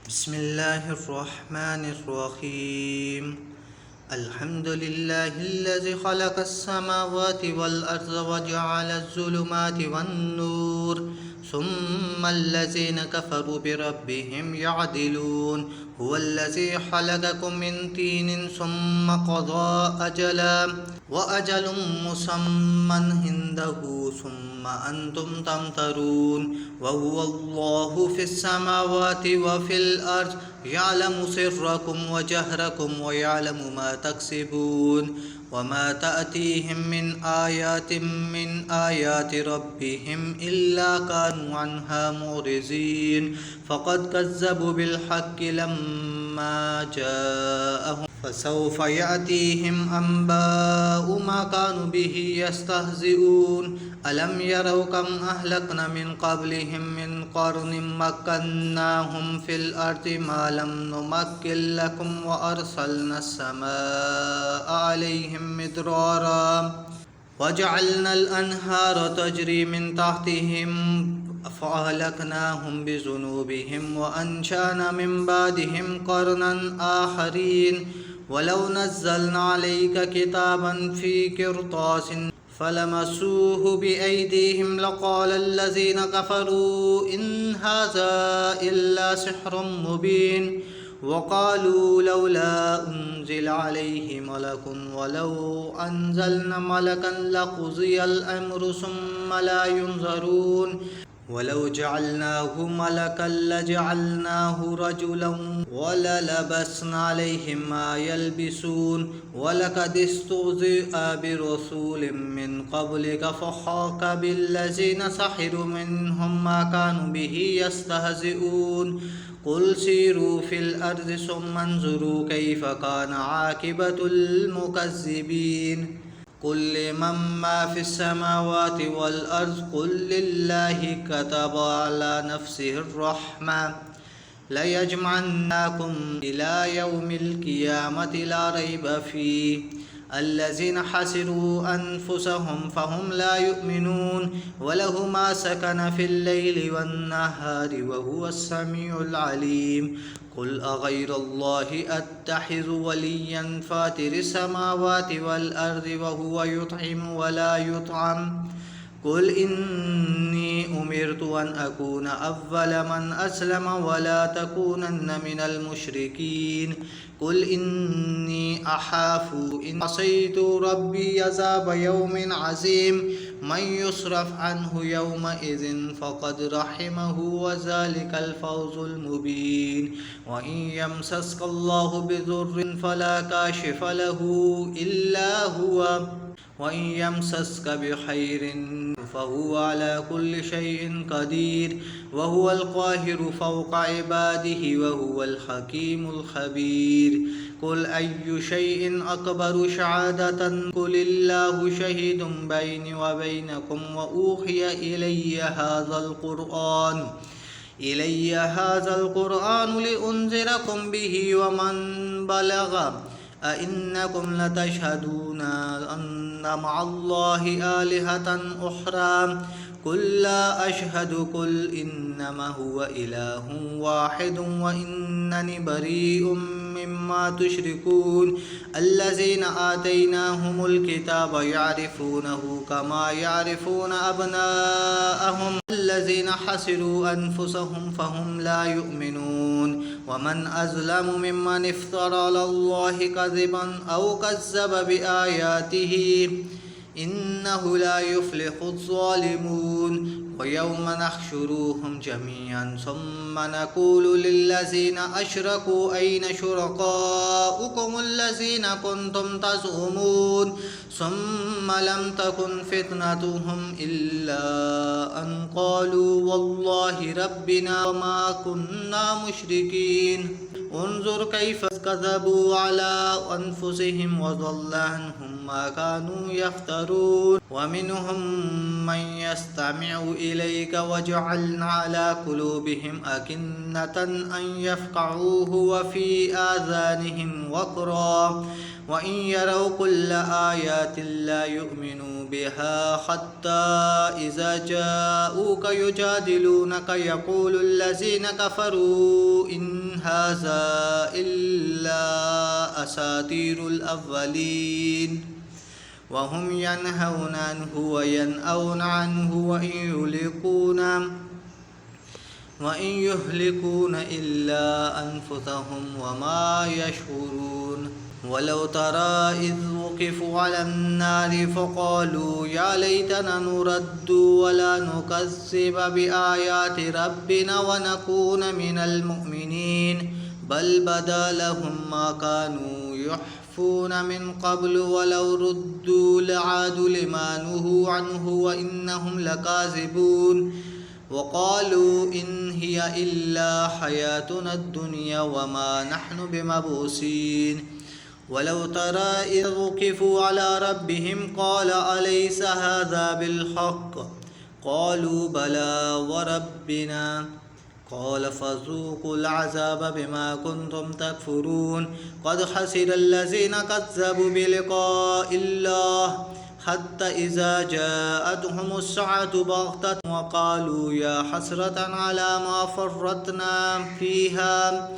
بسم الله الرحمن الرحيم. الحمد لله الذي خلق السماوات والأرض وجعل الظلمات والنور ثم الذين كفروا بربهم يعدلون. هو الذي خلقكم من طين ثم قضى أجلا وأجل مسمى عنده ثم أنتم تمترون. وهو الله في السماوات وفي الأرض يعلم سركم وجهركم ويعلم ما تكسبون. وما تأتيهم من آيات ربهم إلا كانوا عنها معرضين. فقد كذبوا بالحق لما جاءهم فسوف يأتيهم أنباء ما كانوا به يستهزئون. ألم يروا كم أهلكنا من قبلهم من قرن مكناهم في الأرض ما لم نمكن لكم وأرسلنا السماء عليهم مدرارا وجعلنا الأنهار تجري من تحتهم فأهلكناهم بذنوبهم وأنشأنا من بعدهم قرنا آخرين. ولو نزلنا عليك كتابا في قرطاس فلمسوه بأيديهم لقال الذين كفروا إن هذا إلا سحر مبين. وقالوا لولا أنزل عليه ملك ولو أنزلنا ملكا لقضي الأمر ثم لا ينظرون. ولو جعلناه ملكا لجعلناه رجلا وللبسنا عليهم ما يلبسون. ولقد استهزئ برسول من قبلك فحاق بالذين سخروا منهم ما كانوا به يستهزئون. قل سيروا في الأرض ثم انظروا كيف كان عاقبة المكذبين. قل لمن ما في السماوات والأرض قل لله كتب على نفسه الرحمة ليجمعنكم إلى يوم القيامة لا ريب فيه. الذين حسروا أنفسهم فهم لا يؤمنون. وله ما سكن في الليل والنهار وهو السميع العليم. قل أغير الله أتخذ وليا فاطر السماوات والأرض وهو يطعم ولا يطعم. قل إني أمرت أن أكون أول من أسلم ولا تكونن من المشركين. قل إني أخاف إن عصيت ربي عذاب يوم عظيم. من يصرف عنه يومئذ فقد رحمه وذلك الفوز المبين. وإن يمسسك الله بضر فلا كاشف له إلا هو وإن يمسسك بخير فهو على كل شيء قدير. وهو القاهر فوق عباده وهو الحكيم الخبير. قل أي شيء أكبر شهادة قل الله شهيد بيني وبينكم وأوحي إلي هذا القرآن لأنذركم به ومن بلغ. أئنكم لتشهدون أن مع الله آلهة أخرى قل لا أشهد قل إنما هو إله واحد وإنني بريء مما تشركون. الذين آتيناهم الكتاب يعرفونه كما يعرفون أبناءهم الذين حسروا أنفسهم فهم لا يؤمنون. ومن أظلم ممن افترى على الله كذبا أو كذب بآياته إنه لا يفلح الظالمون. ويوم نحشرهم جميعا ثم نقول للذين أشركوا أين شركاؤكم الذين كنتم تزعمون ثم لم تكن فتنتهم إلا أن قالوا والله ربنا وما كنا مشركين. انظر كيف كذبوا على أنفسهم وضل عنهم ما كانوا يفترون. ومنهم من يستمع إليك وجعلنا على قلوبهم أكنة أن يفقهوه وفي آذانهم وقرا وإن يروا كل آيات لا يؤمنوا بها حتى إذا جاءوك يجادلونك يقول الذين كفروا إن هذا إلا أساطير الأولين وهم ينهون عنه وينأون عنه وإن يهلكون إلا أنفسهم وما يشعرون ولو ترى إذ وقفوا على النار فقالوا يا ليتنا نرد ولا نكذب بآيات ربنا ونكون من المؤمنين بل بدا لهم ما كانوا يخفون من قبل ولو ردوا لعادوا لما نهوا عنه وإنهم لكاذبون وقالوا إن هي إلا حياتنا الدنيا وما نحن بمبعوثين ولو ترى إذ وقفوا على ربهم قال أليس هذا بالحق قالوا بلى وربنا قال فذوقوا العذاب بما كنتم تكفرون قد خسر الذين كذبوا بلقاء الله حتى إذا جاءتهم الساعة بغتة وقالوا يا حسرة على ما فرطنا فيها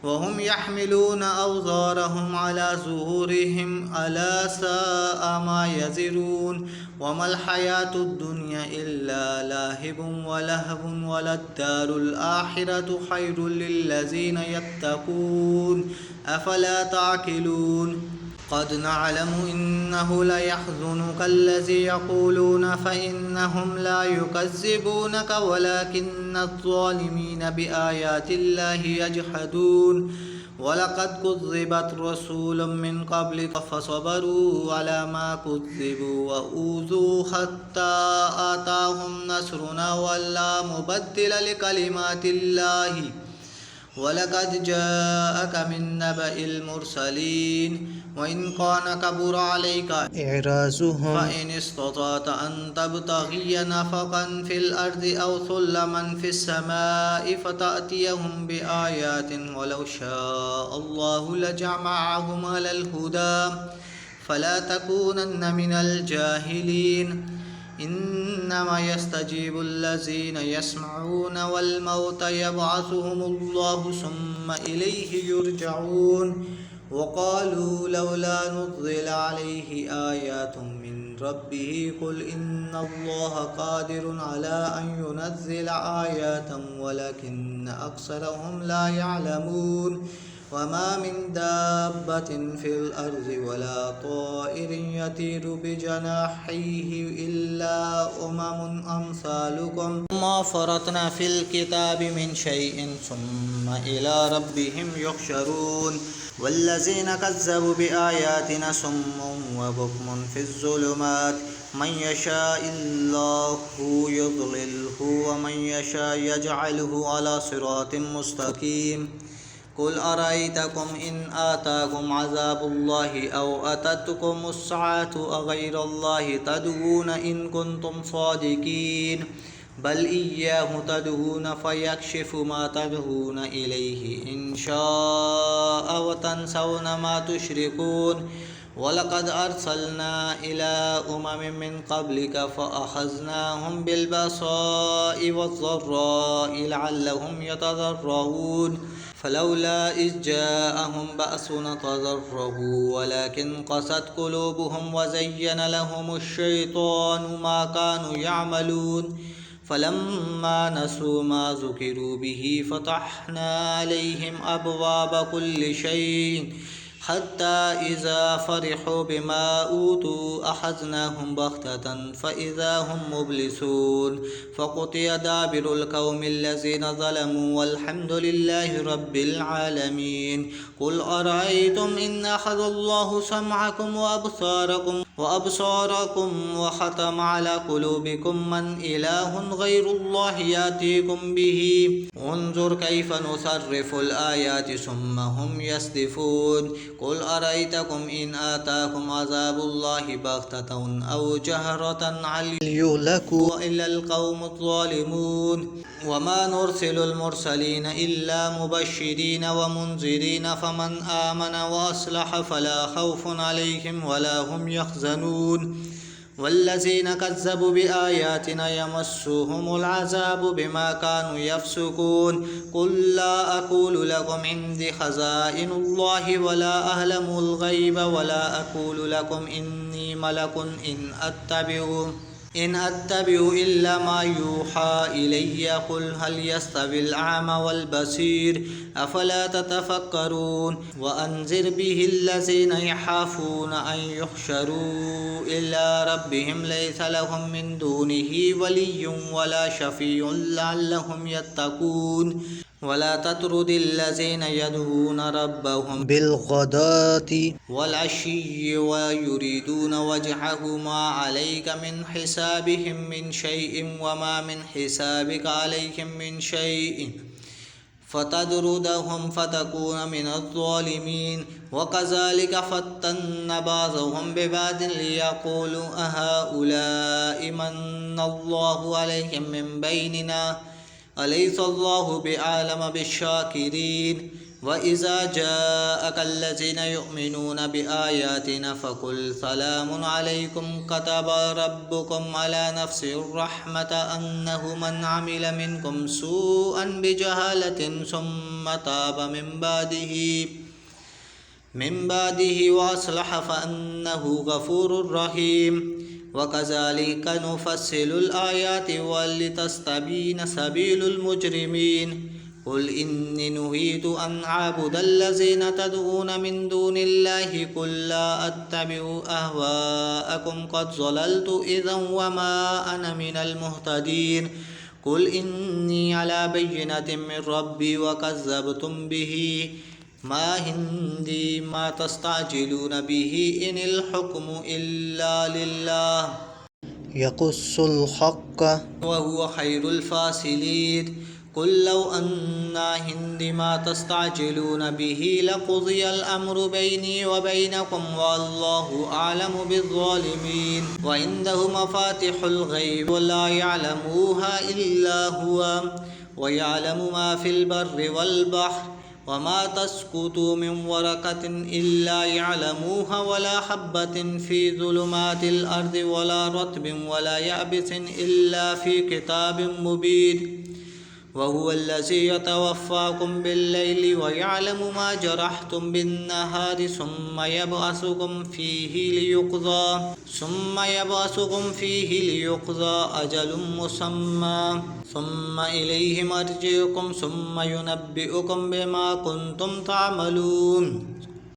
وهم يحملون أوزارهم على ظهورهم ألا ساء ما يزرون وما الحياة الدنيا إلا لاهب ولهو وللدار الآخرة خير للذين يتقون أفلا تعقلون قد نعلم إنه ليحزنك الذي يقولون فإنهم لا يكذبونك ولكن الظالمين بآيات الله يجحدون ولقد كذبت رسول من قبلك فصبروا على ما كذبوا وأوذوا حتى آتاهم نصرنا ولا مبدل لكلمات الله ولقد جاءك من نبأ المرسلين وإن كان كبر عليك إعراضهم فإن استطعت أن تبتغي نفقا في الأرض أو سلما في السماء فتأتيهم بآيات ولو شاء الله لجمعهم على الهدى فلا تكونن من الجاهلين إنما يستجيب الذين يسمعون والموت يبعثهم الله ثم إليه يرجعون وقالوا لولا نزل عليه آيات من ربه قل إن الله قادر على أن ينزل آيات ولكن أكثرهم لا يعلمون وما من دابة في الأرض ولا طائر يطير بجناحيه إلا أمثالكم ما فرطنا في الكتاب من شيء ثم إلى ربهم يحشرون والذين كذبوا بآياتنا صم وبكم في الظلمات من يشاء الله يضلله ومن يشاء يجعله على صراط مستقيم قل أرأيتكم إن آتاكم عذاب الله أو أتتكم الساعة أغير الله تدعون إن كنتم صادقين بل إياه تدعون فيكشف ما تدعون إليه إن شاء وتنسون ما تشركون ولقد أرسلنا إلى من قبلك فأخذناهم بالبأساء والضراء لعلهم يتضرعون فلولا إذ جاءهم بأسنا تضرعوا ولكن قست قلوبهم وزين لهم الشيطان ما كانوا يعملون فلما نسوا ما ذكروا به فتحنا عليهم أبواب كل شيء حتى إذا فرحوا بما أوتوا أخذناهم بغتة فإذا هم مبلسون فقطع دابر القوم الذين ظلموا والحمد لله رب العالمين قل أرأيتم إن أخذ الله سمعكم وأبصاركم وأبصاركم وختم على قلوبكم من إله غير الله يأتيكم به انظر كيف نصرف الآيات ثم هم يصدفون قل أرأيتكم إن آتاكم عذاب الله بغتة أو جهرة هل يهلك إلا القوم الظالمون وما نرسل المرسلين إلا مبشرين ومنذرين فمن آمن وأصلح فلا خوف عليهم ولا هم يحزنون والذين كذبوا بآياتنا يمسهم العذاب بما كانوا يفسقون قل لا أقول لكم عندي خزائن الله ولا أعلم الغيب ولا أقول لكم إني ملك إن أتبع إلا ما يوحى إلي قل هل يستوي الأعمى والبصير أفلا تتفكرون وأنذر به الذين يخافون أن يحشروا إلى ربهم ليس لهم من دونه ولي ولا شفيع لعلهم يتقون ولا تطرد الذين يدعون ربهم بالغداة والعشي ويريدون وجهه ما عليك من حسابهم من شيء وما من حسابك عليهم من شيء فتطردهم فتكون من الظالمين وكذلك فتن بعضهم ببعض ليقولوا أهؤلاء من الله عليهم من بيننا أليس الله بعالم بالشاكرين وإذا جاءك الذين يؤمنون بآياتنا فقل سلام عليكم كتب ربكم على نفسه الرحمة أنه من عمل منكم سوءا بجهالة ثم تاب من بعده وأصلح فأنه غفور رحيم وكذلك نفصل الآيات ولتستبين سبيل المجرمين قل إني نهيت أن أعبد الذين تدعون من دون الله قل لا أتبع أهواءكم قد ضللت إذا وما أنا من المهتدين قل إني على بينة من ربي وكذبتم به ما عندي ما تستعجلون به إن الحكم إلا لله يقص الحق وهو خير الفاصلين قل لو أن عندي ما تستعجلون به لقضي الأمر بيني وبينكم والله أعلم بالظالمين وعنده مفاتح الغيب لا يعلمها إلا هو ويعلم ما في البر والبحر وما تسقط من ورقة إلا يعلموها ولا حبة في ظلمات الأرض ولا رطب ولا يابس إلا في كتاب مبين وهو الذي يتوفاكم بالليل ويعلم ما جرحتم بالنهار ثم يبعثكم فيه ليقضى أجل مسمى ثم إليه مرجعكم ثم ينبئكم بما كنتم تعملون